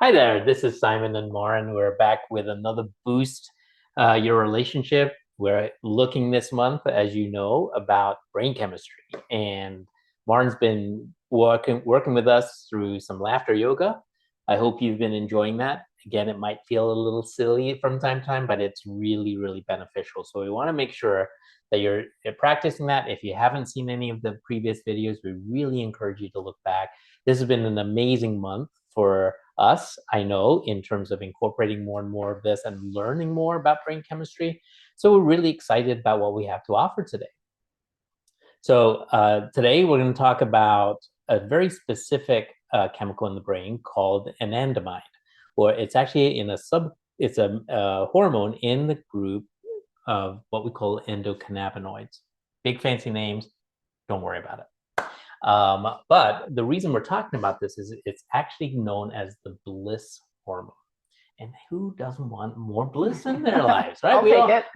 Hi there, this is Simon and Lauren. We're back with another Boost Your Relationship. We're looking this month, as you know, about brain chemistry. And Lauren's been working with us through some laughter yoga. I hope you've been enjoying that. Again, it might feel a little silly from time to time, but it's really, really beneficial. So we want to make sure that you're practicing that. If you haven't seen any of the previous videos, we really encourage you to look back. This has been an amazing month for us, I know, in terms of incorporating more and more of this and learning more about brain chemistry. So we're really excited about what we have to offer today. So today we're going to talk about a very specific chemical in the brain called anandamide, or it's actually it's a hormone in the group of what we call endocannabinoids. Big fancy names, don't worry about it. But the reason we're talking about this is it's actually known as the bliss hormone. And who doesn't want more bliss in their lives, right?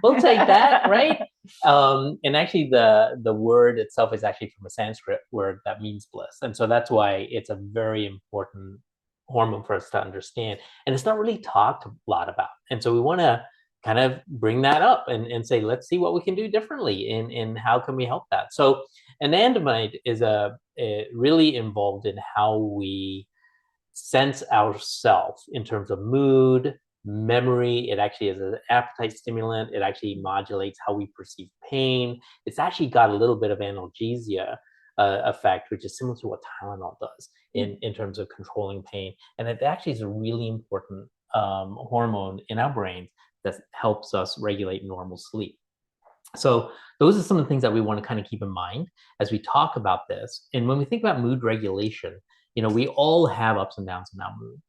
We'll take that, right? And actually, the word itself is actually from a Sanskrit word that means bliss, and so that's why it's a very important hormone for us to understand. And it's not really talked a lot about, and so we want to kind of bring that up and say, let's see what we can do differently, and how can we help that. So anandamide is really involved in how we sense ourselves in terms of mood, memory. It actually is an appetite stimulant. It actually modulates how we perceive pain. It's actually got a little bit of analgesia effect, which is similar to what Tylenol does in terms of controlling pain. And it actually is a really important hormone in our brains that helps us regulate normal sleep. So those are some of the things that we want to kind of keep in mind as we talk about this. And when we think about mood regulation, we all have ups and downs in our mood.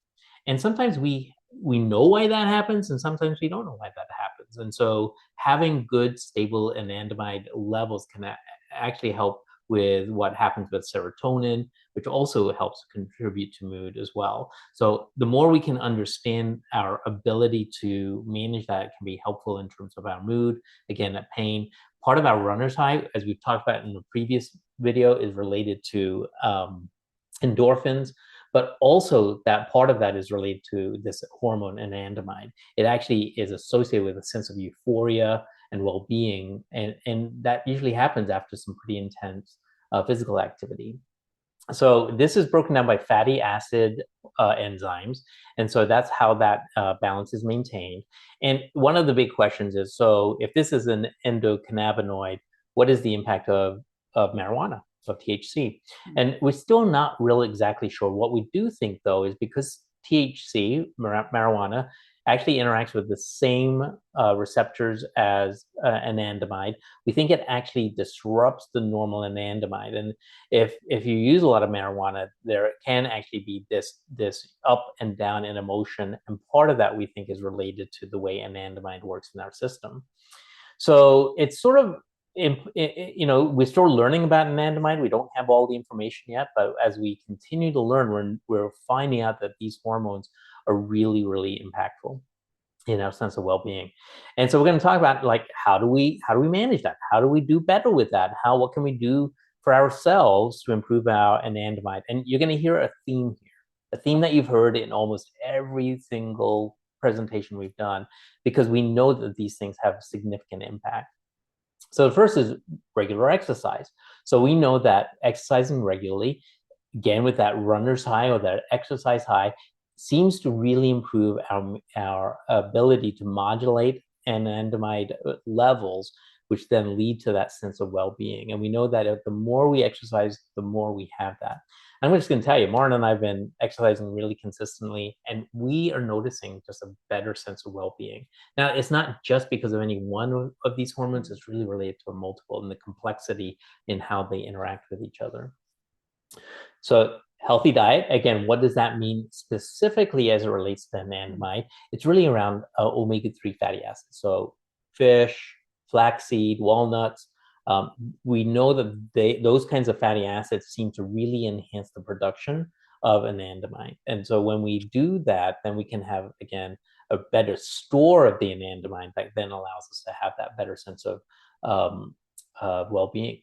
And sometimes we know why that happens, and sometimes we don't know why that happens. And so having good, stable anandamide levels can actually help with what happens with serotonin, which also helps contribute to mood as well. So the more we can understand our ability to manage that can be helpful in terms of our mood, again, that pain. Part of our runner's high, as we've talked about in the previous video, is related to endorphins, but also that part of that is related to this hormone anandamide. It actually is associated with a sense of euphoria and well-being, and that usually happens after some pretty intense physical activity. So this is broken down by fatty acid enzymes, and so that's how that balance is maintained. And one of the big questions is, so if this is an endocannabinoid, what is the impact of marijuana, of THC? And we're still not really exactly sure. What we do think, though, is because THC, marijuana, actually interacts with the same receptors as anandamide, we think it actually disrupts the normal anandamide. And if you use a lot of marijuana, there can actually be this up and down in emotion, and part of that we think is related to the way anandamide works in our system. So it's sort of, we're still learning about anandamide. We don't have all the information yet, but as we continue to learn, we're finding out that these hormones are really, really impactful in our sense of well-being. And so we're going to talk about, like, how do we manage that? How do we do better with that? What can we do for ourselves to improve our anandamide? And you're going to hear a theme here, a theme that you've heard in almost every single presentation we've done, because we know that these things have significant impact. So the first is regular exercise. So we know that exercising regularly, again with that runner's high or that exercise high, seems to really improve our ability to modulate anandamide levels, which then lead to that sense of well-being. And we know that the more we exercise, the more we have that. I'm just going to tell you, Martin and I have been exercising really consistently, and we are noticing just a better sense of well-being. Now, it's not just because of any one of these hormones, it's really related to a multiple and the complexity in how they interact with each other. So healthy diet, again, what does that mean specifically as it relates to anandamide? It's really around omega-3 fatty acids. So fish, flaxseed, walnuts. We know that those kinds of fatty acids seem to really enhance the production of anandamide. And so when we do that, then we can have, again, a better store of the anandamide that then allows us to have that better sense of well-being.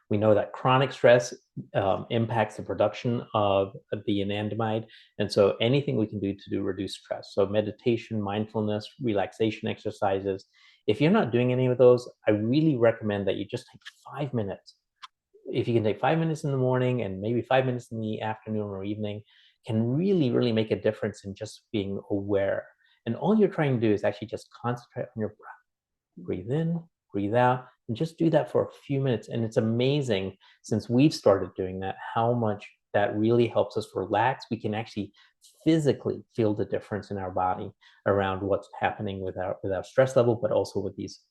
We know that chronic stress impacts the production of the anandamide. And so anything we can do to reduce stress. So meditation, mindfulness, relaxation exercises. If you're not doing any of those, I really recommend that you just take 5 minutes. If you can take 5 minutes in the morning and maybe 5 minutes in the afternoon or evening, can really, really make a difference in just being aware. And all you're trying to do is actually just concentrate on your breath. Breathe in, breathe out, and just do that for a few minutes. And it's amazing, since we've started doing that, how much that really helps us relax. We can actually physically feel the difference in our body around what's happening with our stress level, but also with these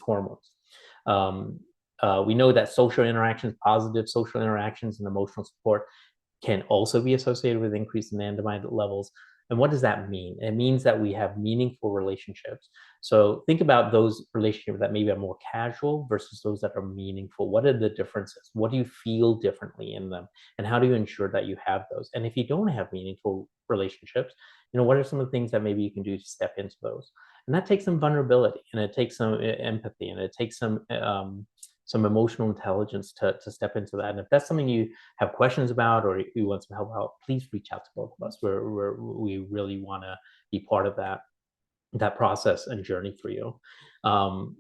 hormones. We know that social interactions, positive social interactions, and emotional support can also be associated with increased anandamide levels. And what does that mean? It means that we have meaningful relationships. So think about those relationships that maybe are more casual versus those that are meaningful. What are the differences? What do you feel differently in them? And how do you ensure that you have those? And if you don't have meaningful relationships, what are some of the things that maybe you can do to step into those? And that takes some vulnerability, and it takes some empathy, and it takes some emotional intelligence to step into that. And if that's something you have questions about, or you want some help out, please reach out to both of us. We really want to be part of that process and journey for you.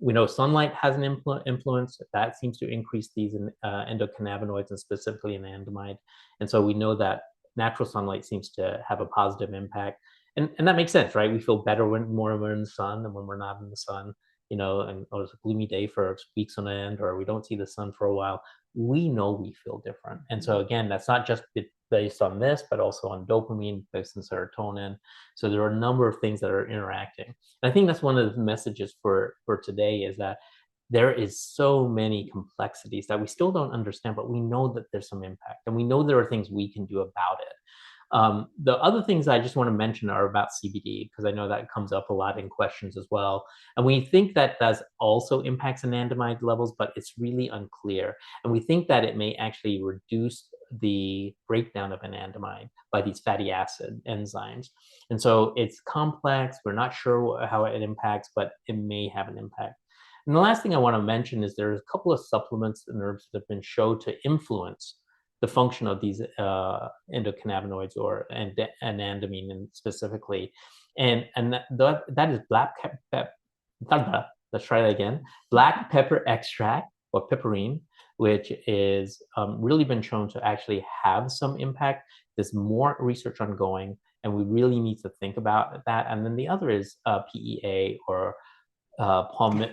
We know sunlight has an influence that seems to increase these endocannabinoids, and specifically anandamide. And so we know that natural sunlight seems to have a positive impact. And that makes sense, right? We feel better when we're in the sun than when we're not in the sun. And or it's a gloomy day for weeks on end, or we don't see the sun for a while, we know we feel different. And so again, that's not just based on this, but also on dopamine, based on serotonin. So there are a number of things that are interacting. And I think that's one of the messages for today, is that there is so many complexities that we still don't understand, but we know that there's some impact, and we know there are things we can do about it. The other things I just want to mention are about CBD, because I know that comes up a lot in questions as well. And we think that that also impacts anandamide levels, but it's really unclear. And we think that it may actually reduce the breakdown of anandamide by these fatty acid enzymes. And so it's complex. We're not sure how it impacts, but it may have an impact. And the last thing I want to mention is there's a couple of supplements and herbs that have been shown to influence the function of these endocannabinoids, or anandamine specifically. And that is let's try that again. Black pepper extract, or piperine, which is really been shown to actually have some impact. There's more research ongoing, and we really need to think about that. And then the other is PEA, or palm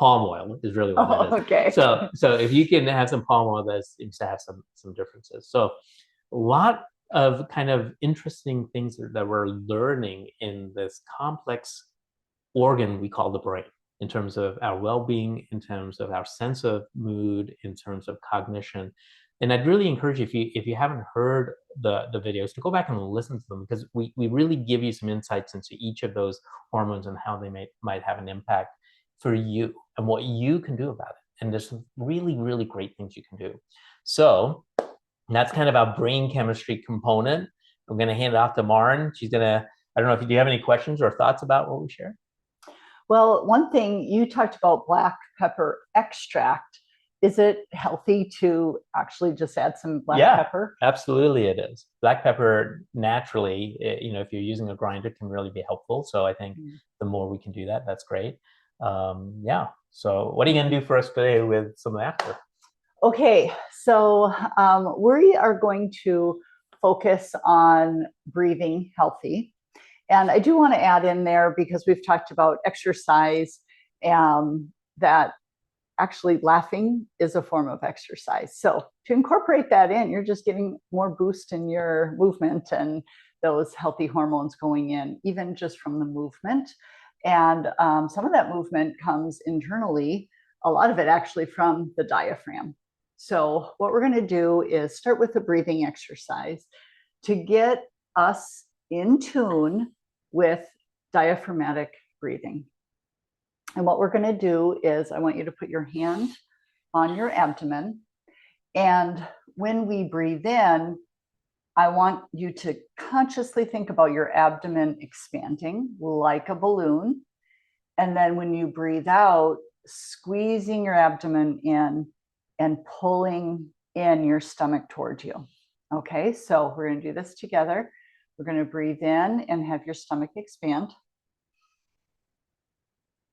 oil is really what it is. Okay. So if you can have some palm oil, that seems to have some differences. So a lot of kind of interesting things that we're learning in this complex organ we call the brain, in terms of our well-being, in terms of our sense of mood, in terms of cognition. And I'd really encourage you, if you haven't heard the videos, to go back and listen to them, because we really give you some insights into each of those hormones and how they might have an impact for you and what you can do about it. And there's some really, really great things you can do. So that's kind of our brain chemistry component. I'm going to hand it off to Maren. She's going to, I don't know, do you have any questions or thoughts about what we shared? Well, one thing you talked about, black pepper extract. Is it healthy to actually just add some black pepper? Absolutely it is. Black pepper naturally, if you're using a grinder, can really be helpful. So I think the more we can do that, that's great. So what are you going to do for us today with some of that? Okay, so we are going to focus on breathing healthy. And I do want to add in there, because we've talked about exercise, that actually laughing is a form of exercise. So to incorporate that in, you're just getting more boost in your movement and those healthy hormones going in, even just from the movement. And some of that movement comes internally, a lot of it actually from the diaphragm. So what we're going to do is start with a breathing exercise to get us in tune with diaphragmatic breathing. And what we're going to do is, I want you to put your hand on your abdomen. And when we breathe in, I want you to consciously think about your abdomen expanding like a balloon. And then when you breathe out, squeezing your abdomen in and pulling in your stomach towards you. Okay, so we're going to do this together. We're going to breathe in and have your stomach expand.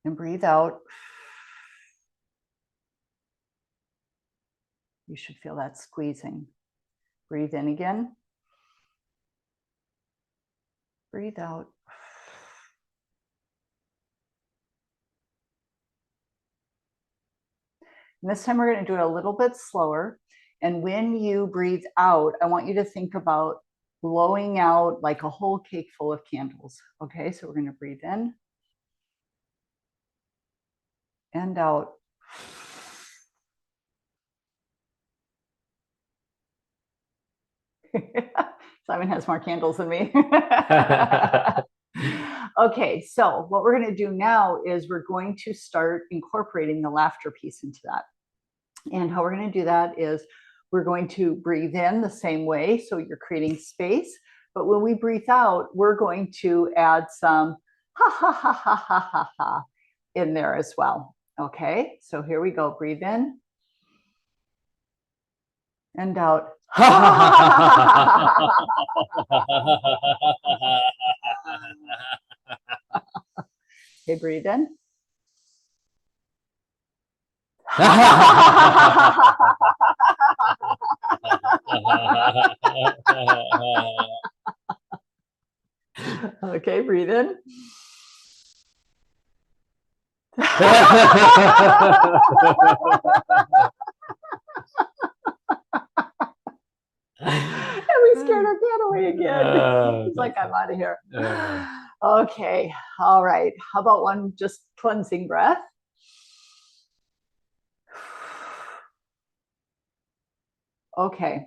And breathe out. You should feel that squeezing. Breathe in again. Breathe out. And this time we're going to do it a little bit slower. And when you breathe out, I want you to think about blowing out like a whole cake full of candles. Okay, so we're going to breathe in and out. Simon has more candles than me. Okay, so what we're going to do now is we're going to start incorporating the laughter piece into that. And how we're going to do that is we're going to breathe in the same way. So you're creating space. But when we breathe out, we're going to add some ha ha ha ha ha ha ha in there as well. Okay, so here we go. Breathe in and out. Okay, breathe in. Okay, breathe in. And we scared our cat away again. He's like, I'm out of here. Okay, all right. How about one just cleansing breath? Okay.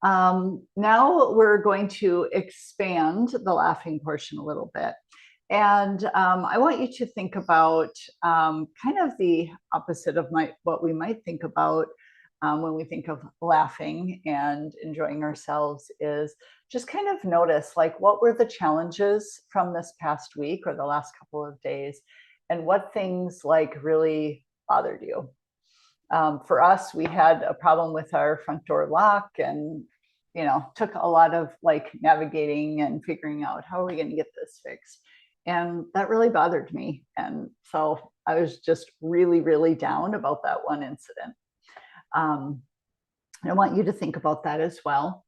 Now we're going to expand the laughing portion a little bit. And I want you to think about kind of the opposite of what we might think about when we think of laughing and enjoying ourselves is just kind of notice like what were the challenges from this past week or the last couple of days and what things like really bothered you. For us, we had a problem with our front door lock and took a lot of like navigating and figuring out how are we going to get this fixed. And that really bothered me. And so I was just really, really down about that one incident. I want you to think about that as well.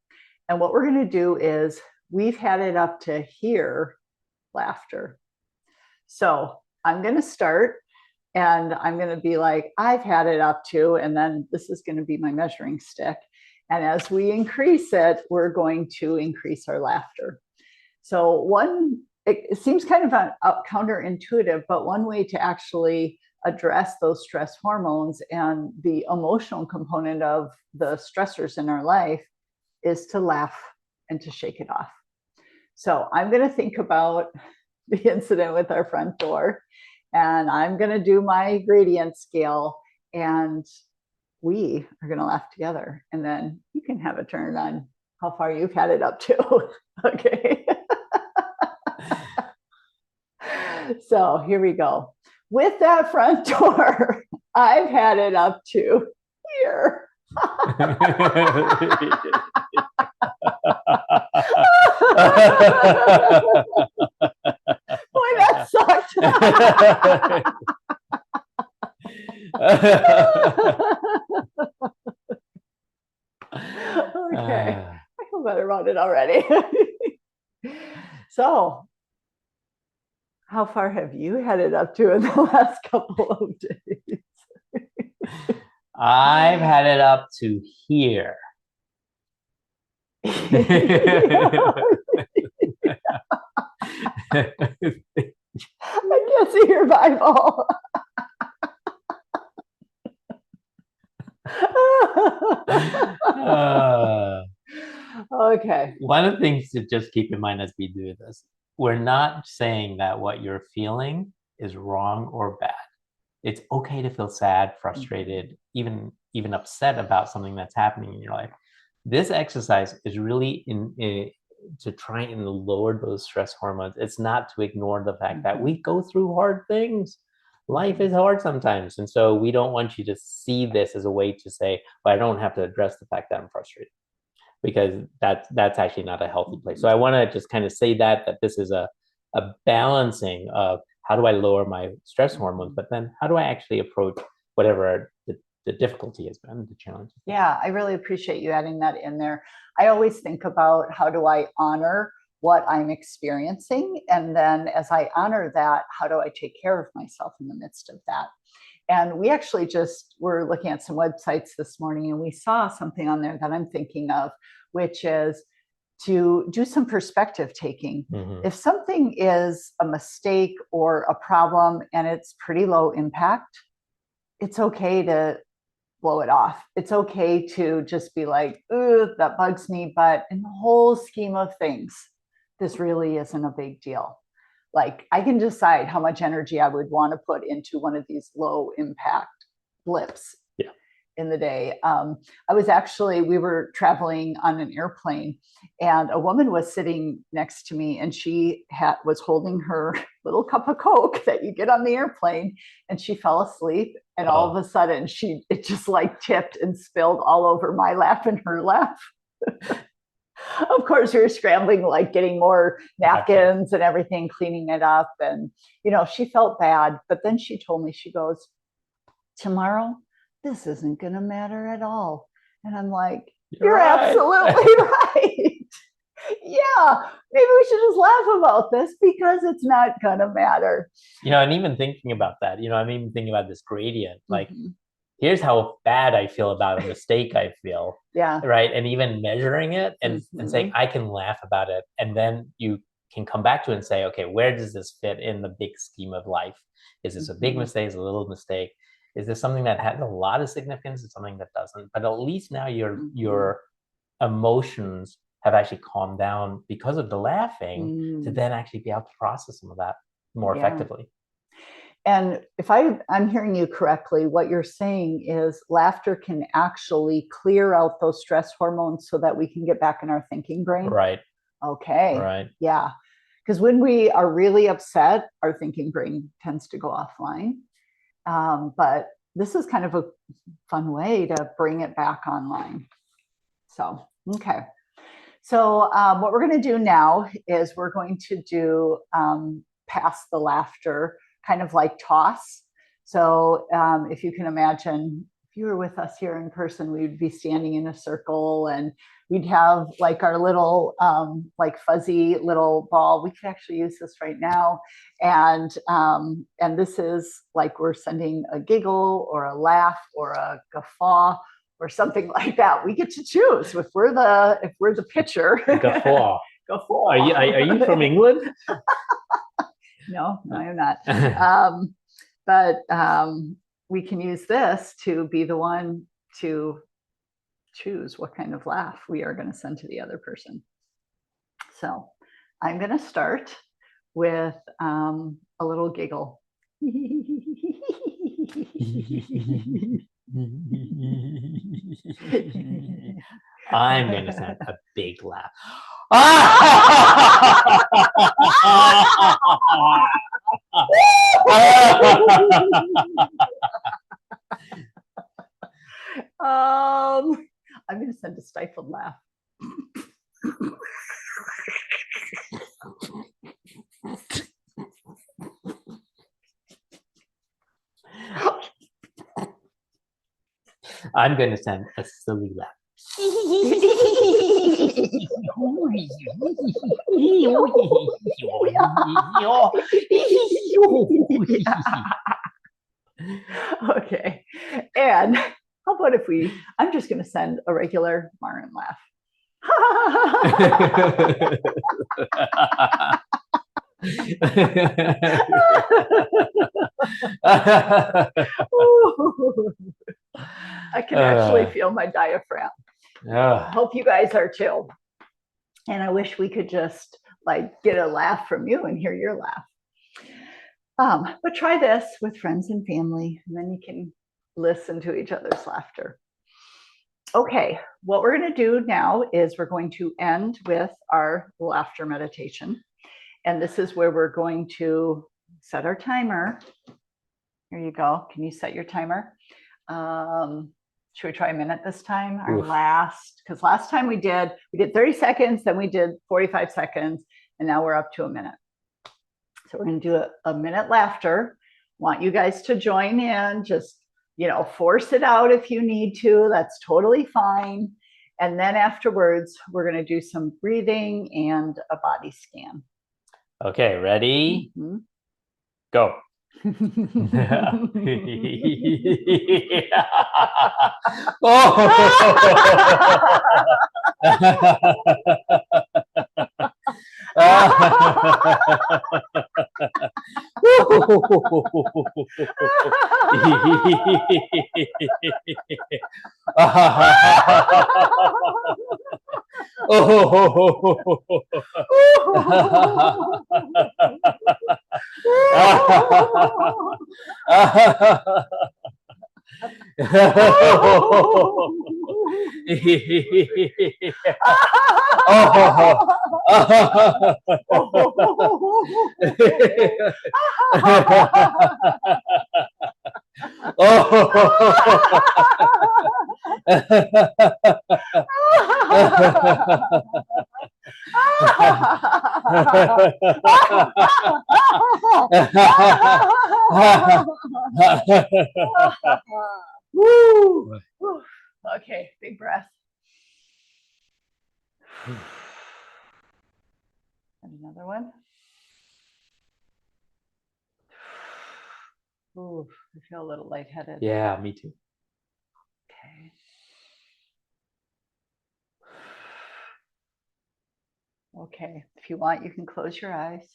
And what we're going to do is we've had it up to here, laughter. So I'm going to start and I'm going to be like, I've had it up to, and then this is going to be my measuring stick. And as we increase it, we're going to increase our laughter. So it seems kind of counterintuitive, but one way to actually address those stress hormones and the emotional component of the stressors in our life is to laugh and to shake it off. So I'm going to think about the incident with our front door, and I'm going to do my gradient scale, and we are going to laugh together. And then you can have a turn on how far you've had it up to. Okay. So here we go. With that front door, I've had it up to here. Boy, that sucked. Okay, I feel better about it already. So, how far have you headed up to in the last couple of days? I've had it up to here. I can't see your Bible. Okay. One of the things to just keep in mind as we do this, we're not saying that what you're feeling is wrong or bad. It's okay to feel sad, frustrated, even upset about something that's happening in your life. This exercise is really to try and lower those stress hormones. It's not to ignore the fact that we go through hard things. life is hard sometimes. And so we don't want you to see this as a way to say, well, I don't have to address the fact that I'm frustrated, because that's actually not a healthy place. So I want to just kind of say that this is a balancing of how do I lower my stress hormones, but then how do I actually approach whatever the difficulty has been, the challenge. Yeah, I really appreciate you adding that in there. I always think about how do I honor what I'm experiencing? And then as I honor that, how do I take care of myself in the midst of that? And we actually just were looking at some websites this morning and we saw something on there that I'm thinking of, which is to do some perspective taking. Mm-hmm. If something is a mistake or a problem and it's pretty low impact, it's okay to blow it off. It's okay to just be like, ooh, that bugs me. But in the whole scheme of things, this really isn't a big deal. Like I can decide how much energy I would want to put into one of these low impact blips in the day. We were traveling on an airplane and a woman was sitting next to me and she was holding her little cup of Coke that you get on the airplane and she fell asleep. And all of a sudden it just like tipped and spilled all over my lap and her lap. Of course, we were scrambling, like getting more napkins and everything, cleaning it up. And, she felt bad. But then she told me, she goes, tomorrow, this isn't going to matter at all. And I'm like, you're right. Absolutely right. Yeah, maybe we should just laugh about this because it's not going to matter. And even thinking about that, I'm even thinking about this gradient, like, here's how bad I feel about a mistake I feel. Yeah. Right. And even measuring it and saying, I can laugh about it. And then you can come back to it and say, okay, where does this fit in the big scheme of life? Is this a big mistake? Is it a little mistake? Is this something that has a lot of significance? Is something that doesn't? But at least now your emotions have actually calmed down because of the laughing to then actually be able to process some of that more effectively. And if I'm hearing you correctly, what you're saying is laughter can actually clear out those stress hormones so that we can get back in our thinking brain. Right. Okay. Right. Yeah. Because when we are really upset, our thinking brain tends to go offline. But this is kind of a fun way to bring it back online. So, okay. So what we're going to do now is we're going to do pass the laughter, kind of like toss. So if you can imagine, if you were with us here in person, we would be standing in a circle and we'd have like our little like fuzzy little ball. We could actually use this right now. And this is like we're sending a giggle or a laugh or a guffaw or something like that. We get to choose if we're the pitcher. Guffaw. Guffaw. Are you from England? No, I'm not. But we can use this to be the one to choose what kind of laugh we are going to send to the other person. So I'm going to start with a little giggle. I'm going to send a big laugh. I'm going to send a stifled laugh. I'm going to send a silly laugh. Okay. And how about if I'm just going to send a regular Marin laugh. I can actually feel my diaphragm. I hope you guys are too. And I wish we could just like get a laugh from you and hear your laugh. But try this with friends and family, and then you can listen to each other's laughter. Okay, what we're going to do now is we're going to end with our laughter meditation. And this is where we're going to set our timer. Here you go. Can you set your timer? Should we try a minute this time? Our Oof. last, because last time we did 30 seconds, then we did 45 seconds, and now we're up to a minute. So we're going to do a minute laughter. Want you guys to join in. Just, force it out if you need to. That's totally fine. And then afterwards, we're going to do some breathing and a body scan. Okay, ready? Mm-hmm. Go. Woo! Okay, big breath. And another one. Ooh, I feel a little lightheaded. Yeah, me too. Okay. Okay, if you want, you can close your eyes.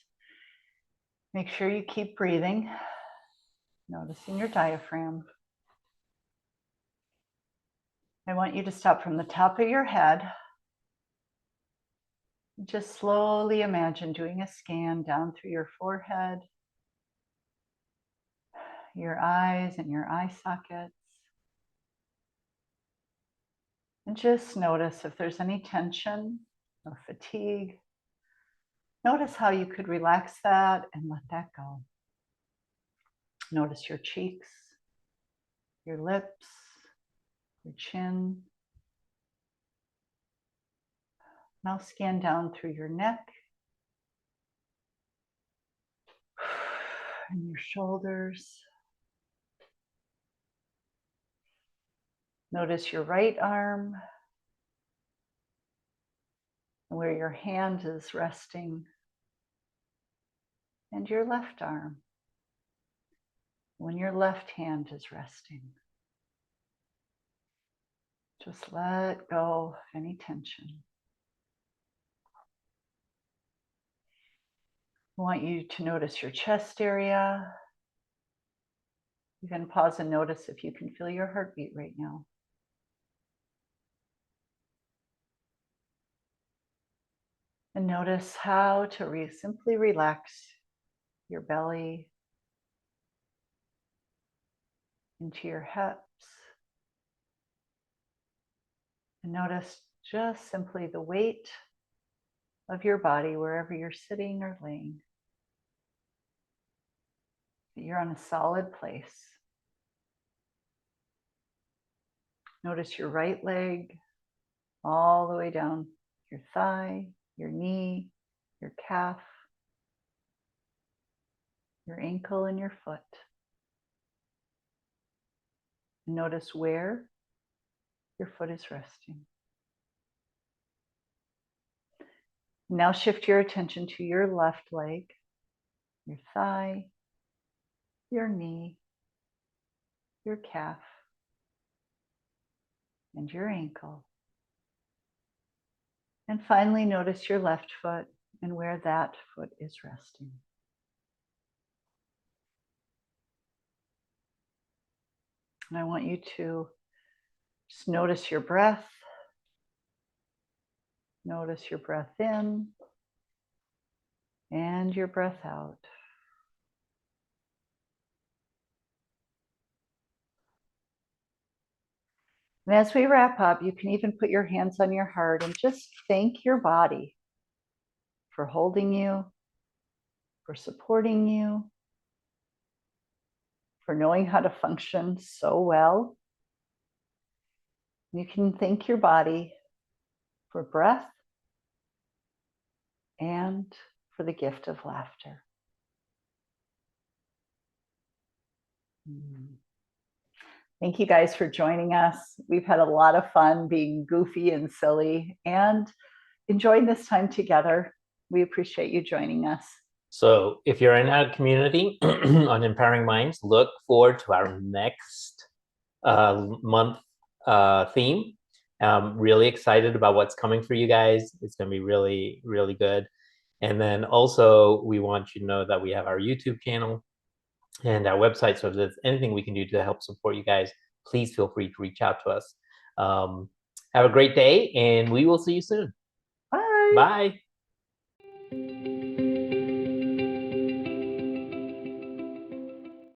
Make sure you keep breathing, noticing your diaphragm. I want you to stop from the top of your head. Just slowly imagine doing a scan down through your forehead, your eyes and your eye sockets. And just notice if there's any tension or fatigue. Notice how you could relax that and let that go. Notice your cheeks, your lips, your chin. Now scan down through your neck and your shoulders. Notice your right arm and where your hand is resting, and your left arm when your left hand is resting. Just let go of any tension. I want you to notice your chest area. You can pause and notice if you can feel your heartbeat right now. And notice how to simply relax your belly into your hips. And notice just simply the weight of your body wherever you're sitting or laying. That you're on a solid place. Notice your right leg all the way down your thigh, your knee, your calf, your ankle, and your foot. Notice where your foot is resting. Now shift your attention to your left leg, your thigh, your knee, your calf, and your ankle. And finally, notice your left foot and where that foot is resting. And I want you to just notice your breath. Notice your breath in and your breath out. And as we wrap up, you can even put your hands on your heart and just thank your body for holding you, for supporting you, for knowing how to function so well. You can thank your body for breath and for the gift of laughter. Thank you guys for joining us. We've had a lot of fun being goofy and silly and enjoying this time together. We appreciate you joining us. So if you're in our community on Empowering Minds, look forward to our next month theme. I'm really excited about what's coming for you guys. It's going to be really, really good. And then also, we want you to know that we have our YouTube channel and our website. So if there's anything we can do to help support you guys, please feel free to reach out to us. Have a great day, and we will see you soon. Bye. Bye.